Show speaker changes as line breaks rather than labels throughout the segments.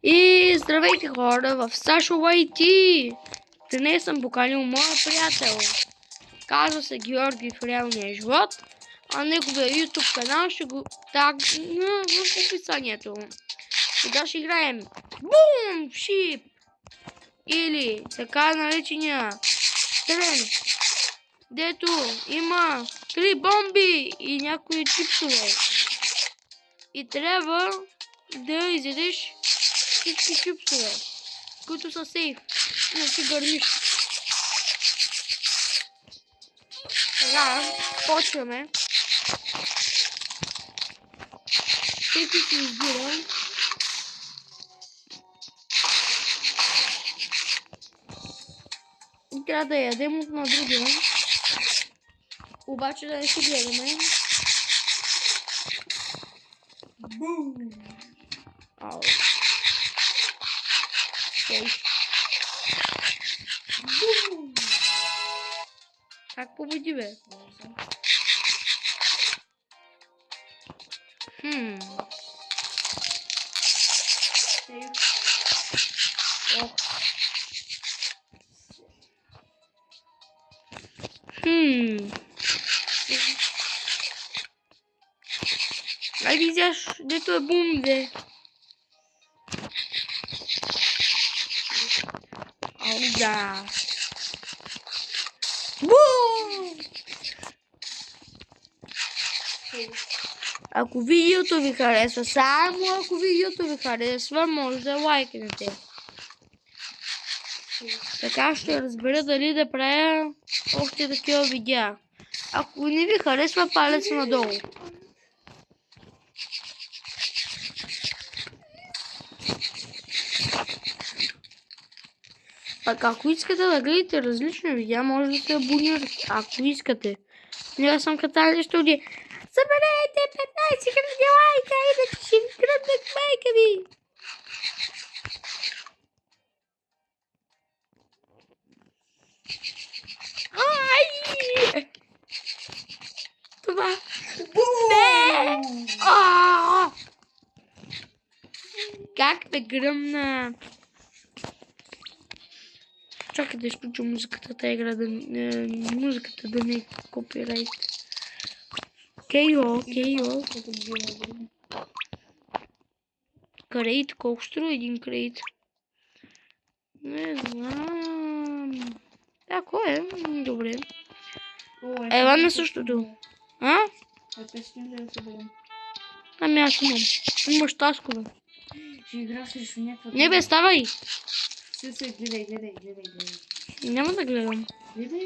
И здравейте хора, в Сашо IT! Днес съм поканил моя приятел. Казва се Георги в реалния живот, а неговия YouTube канал ще го тагна в описанието. Сега ще играем Бум Шип! Или така наречения терен, дето има 3 бомби и някои чипсове. И трябва да изядеш всички чипсове, които са сейф. Иначе гърмиш. Сега почваме. Всеки си избира. И трябва да ядем от на другия. Обаче да не се гледаме. Бум! Ау. Сейф. Бум! Как победи, бе? Ох. Ай, видяш, дето е бум, бе. Ау, да. Бум! Ако видеото ви харесва, само ако видеото ви харесва, може да лайкнете. Така ще разбера дали да правя още такива видеа. Ако не ви харесва, палец надолу. Пък ако искате да гледате различни видеа, може да се абонирате. Ако искате. Не съм Каталия Студия. Съберете 15 000 лайка, иначе ще ви гръбнат майка ви. Ай! Това. Не! Как да гръмна? Чакай да изключа музиката, тази игра музиката да не е копирайт. Кейо. Крейт, колко струва един крейт? Не знам. Ако е, добре. Ела на същото. А? Ами аз имам. Имаш таскове.
Ще игра срещу някаква...
Не бе, ставай!
Гледай.
Няма да гледам.
Гледай.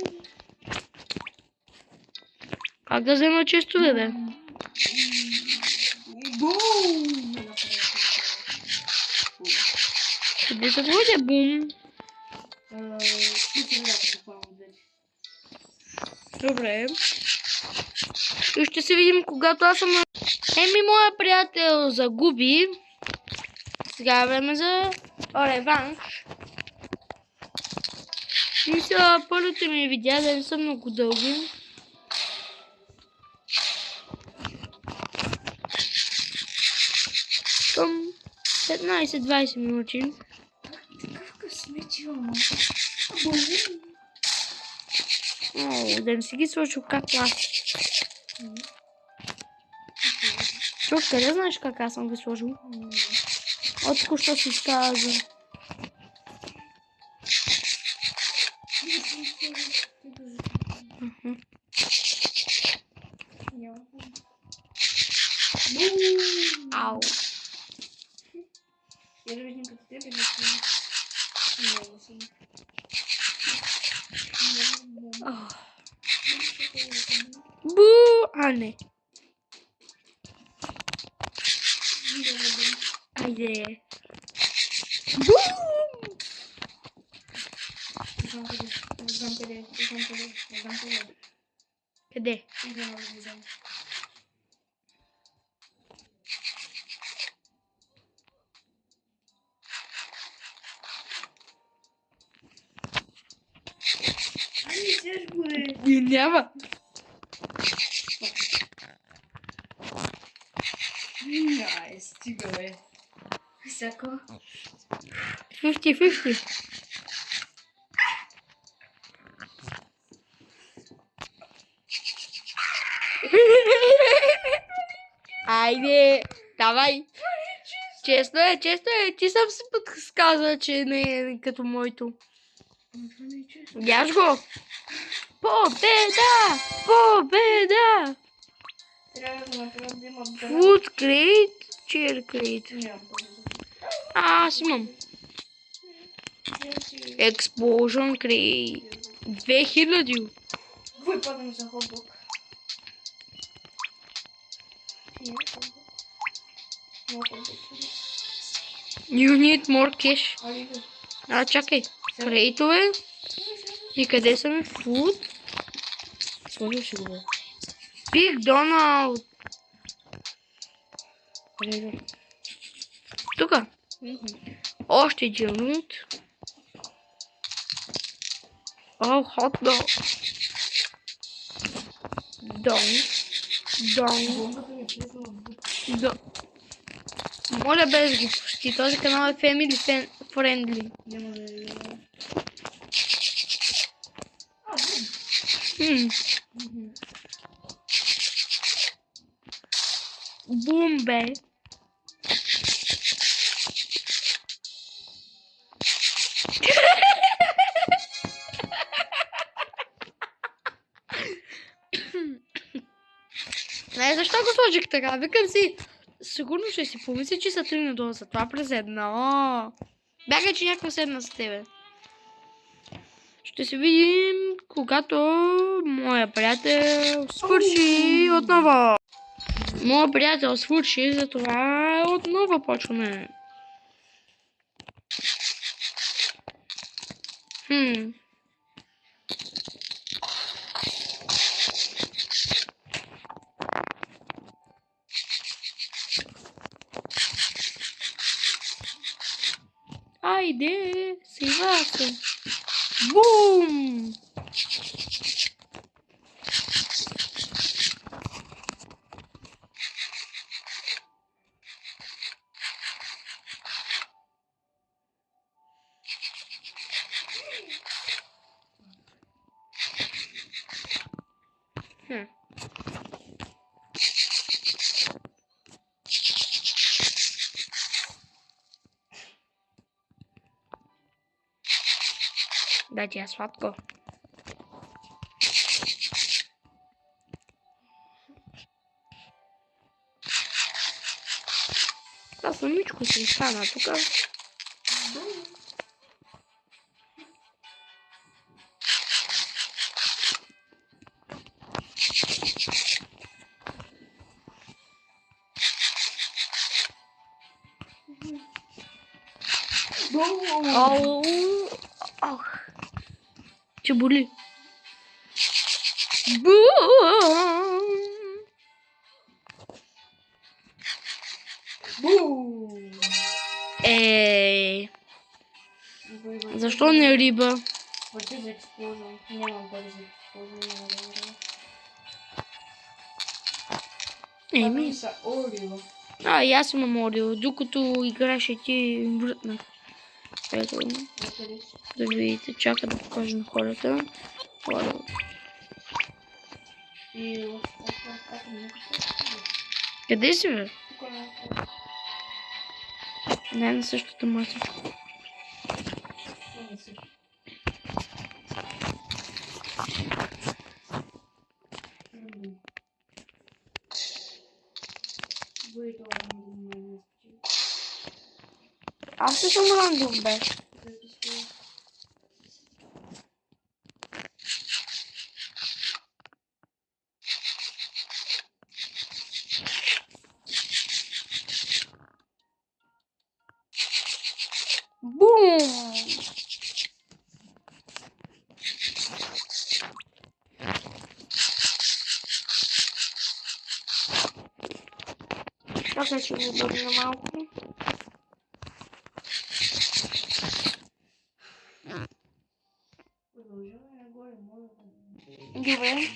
Как да взема често, бе?
Бум!
Къде се води, бум? Добре. И ще се видим, когато аз съм... Еми, моя приятел загуби. Сега е време за реванш. Мисля, първите ми видеа да не са много дълги. Към 15-20 минути.
Такъв късмет имам.
Да не си ги сложил както аз. Чув, къде знаеш как аз съм ги сложил? От току-що си изказа. Ау.
Я да видим като тебе.
Бу! А, не. Айде. Бум! Къде? Няма.
Стига, бе. Всяко.
50-50. Айде, давай. Често е. Ти сам си подсказва, че не е като моето.
Това не е честно.
Яш го. Победа! Победа!
Трябва да направим да има брат.
Food crate, chair crate.
Нямам повече.
Аз имам. Explosion crate. 2000.
Кой падам за хот-дог? Много хот-дог.
You need more cash.
Али,
Чакай. Крейтове. И къде са ми? Food. Сложил си го. Биг Доналд. Тука. Още един лут. О, хот-дог. Дон.
бомбата ми е влезнала в дупка.
Да. Моля без глупости. Този канал е family friendly.
Няма да е.
Бум бе. Не, защо го сложих така? Викам си, сигурно ще си помисли, че са 3 надолу, затова през едно. Бягай, че някаква седна с тебе. Ще се видим, когато моя приятел свърши отново. Моя приятел свърши, затова отново почваме. Айде, сега се. Бум! Да ти е сладко. Това самичко си стана тук. Ау! Ох! Че боли? Бум!
Бум!
Защо не риба?
Пари за експлозъм. Нямам пари за експлозъм. Няма да играя.
Еми.
Са Орио.
И аз имам Орио, докато играше ти врътнах. Ето, да видите, чака да покажа на хората. Орио.
И
Къде си, бе?
тук
Не, на същата маса. Аз не съм рандом, бе. Бум! Чакай, ще го обърна малко. Добре.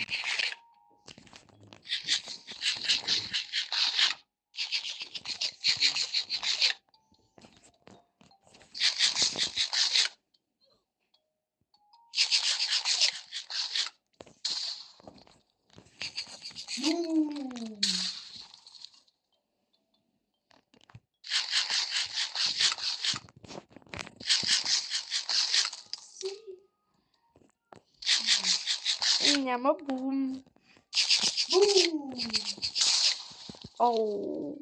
няма бум.
Бум!
Оу.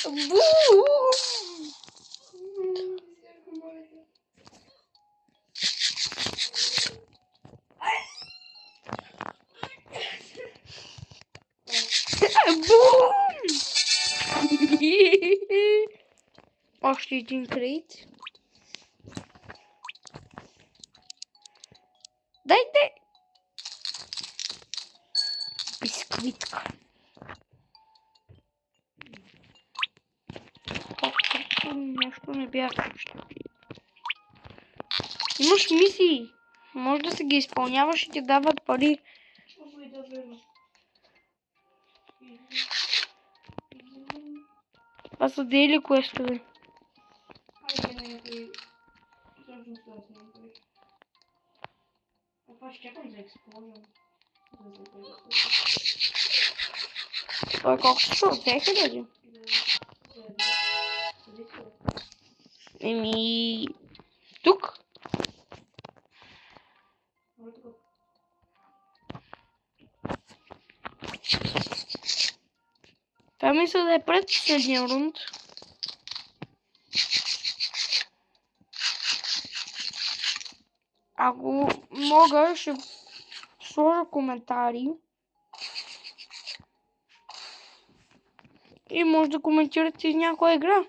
Бум! Бум! Още един крейт. Дайте! Бисквитка. Нещо не бях също. Имаш мисии. Може да се ги изпълняваш и ти дават пари. Това са дейли квестове. Той колко ще 2000? Еми... Тук? Това мисля да е пред последния рунд. Ако мога, ще сложа коментари. И може да коментирате някоя игра.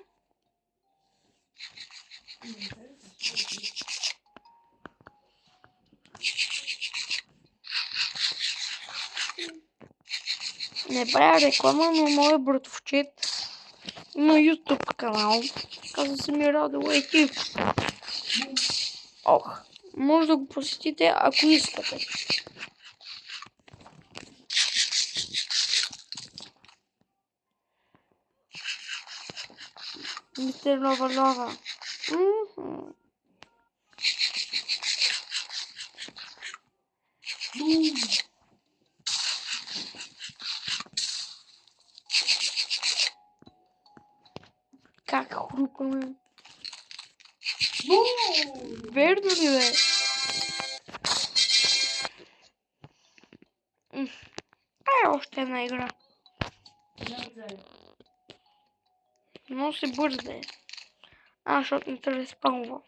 Не правя реклама, но моят братовчет има YouTube канал. Казва се ми Радо IT. Ох, може да го посетите, ако искате. Мистер Лова. Как хрупаме? Верно ли бе? Още една игра. Но се бързе. Защото не се респаунва.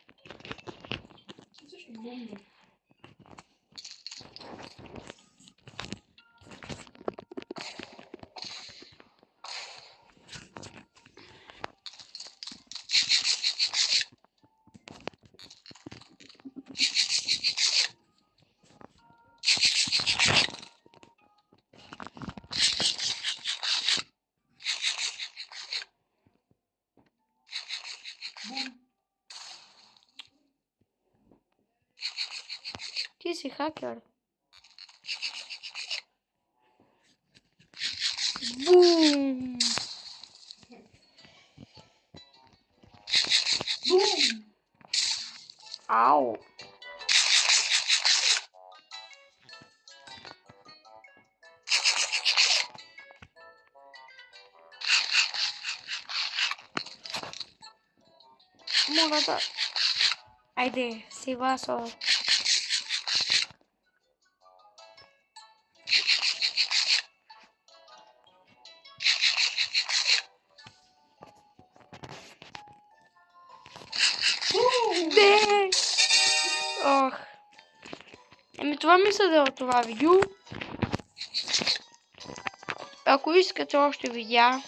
Ти си хакер. Бум!
Бум!
Ау! Мога да... Айде, Сивасо. Де! Ох. Еми това мисля да е от това видео. Ако искате още видеа,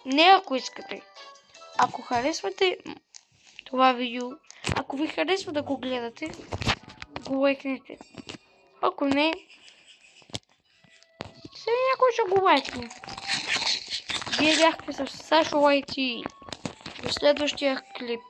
не ако искате, ако харесвате това видео, ако ви харесва да го гледате, го лайкнете. Ако не, сега някой ще го лайкне. Вие бяхте с Сашо IT. До следващия клип.